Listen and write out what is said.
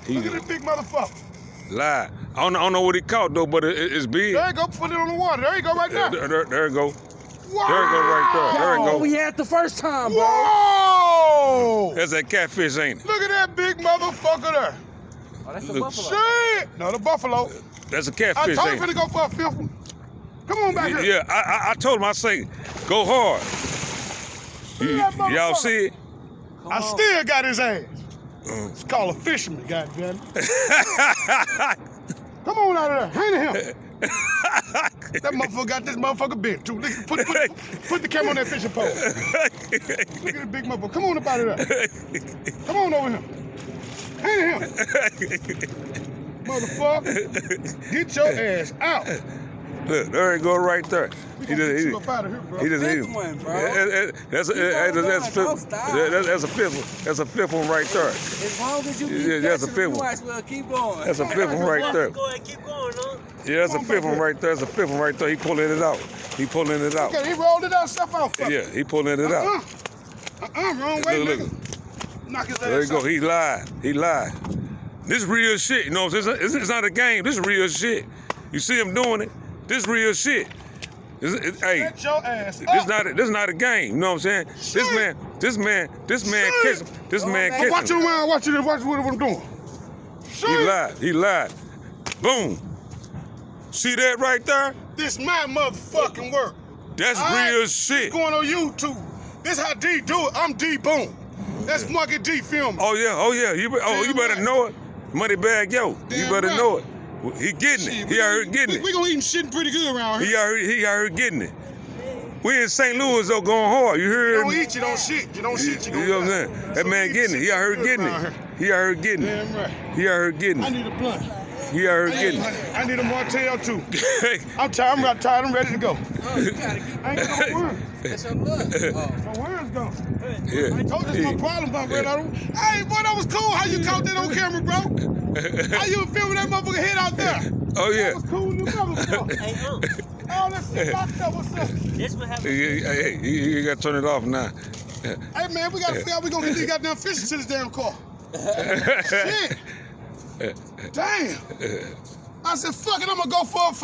Look at this big motherfucker. Lie. I don't know what he caught though, but it's big. There you go, put it on the water. There you go, right there. There you go. Wow. There you go, right there. There you go. We had the first time, bro. Whoa! That's that catfish, ain't it? Look at that big motherfucker there. Oh, that's a Look. buffalo. Shit! No, the buffalo. That's a I catfish, told ain't you it? to go for a fifth one. Come on back here. Yeah, I told him, I say, go hard. Look at that motherfucker. Y'all see it? I still got his ass. It's called a fisherman, goddamn. Come on out of there. Hand him. That motherfucker got this motherfucker bent too. Look, put the camera on that fishing pole. Look at the big motherfucker. Come on up out of there. Come on over here. Hand him. Motherfucker. Get your ass out. Look, there you go right there. We gonna get you up out of here, bro. He just Fifth one, bro. That's a fifth one. That's a fifth one right there. As long as you keep Yeah, that's a catching fifth them, you one. might as well keep going. That's a fifth one right there. Go ahead, keep going, huh? Yeah, that's a fifth one right there. That's a fifth one right there. He pulling it out. He pulling it out. Okay, he rolled it out, stuff out. Fuck. Yeah, he pulling it out. Wrong way, Look, nigga. Knock his ass There you go. out. He lied. He lied. This real shit. You know, it's not a game. This real shit. You see him doing it. This real shit. Hey, Get your ass up. this not a game. You know what I'm saying? This man catch him. This man catch Watch him. him around. Watch what I'm doing. He lied. He lied. Boom. See that right there? This my motherfucking work. That's All right? real shit. It's going on YouTube. This how D do it. I'm D Boom. That's Monkey D filming. Oh yeah. You better right. know it. Moneybag Yo. You Damn better right. know it. He getting it. He out here getting We it. gonna eat shitting pretty good around here. He out here getting it. We in St. Louis though going hard. You You heard don't me? eat, you don't shit. You don't shit, you You don't know what I'm saying? That man getting it. He out here getting it. He out here getting it. Damn right. He out here getting I it. need a blunt. He out here getting it. I need a Martell too. I'm tired. I'm ready to go. Oh, you gotta keep I ain't got no worms. That's your blood. Oh. My worms gone. Yeah. I told you it's my problem, but Red Auto. Hey, boy, that was cool. How you caught that on camera, bro? How you filming that motherfucker head out there? Oh yeah. That was cool, you motherfucker. Hey, Oh, that shit locked up. What's up? this what happened. Hey, you gotta turn it off now. Hey, man, we gotta figure out we gonna get these goddamn fishes to this damn car. Shit. Damn. I said, fuck it, I'm gonna go for a fight.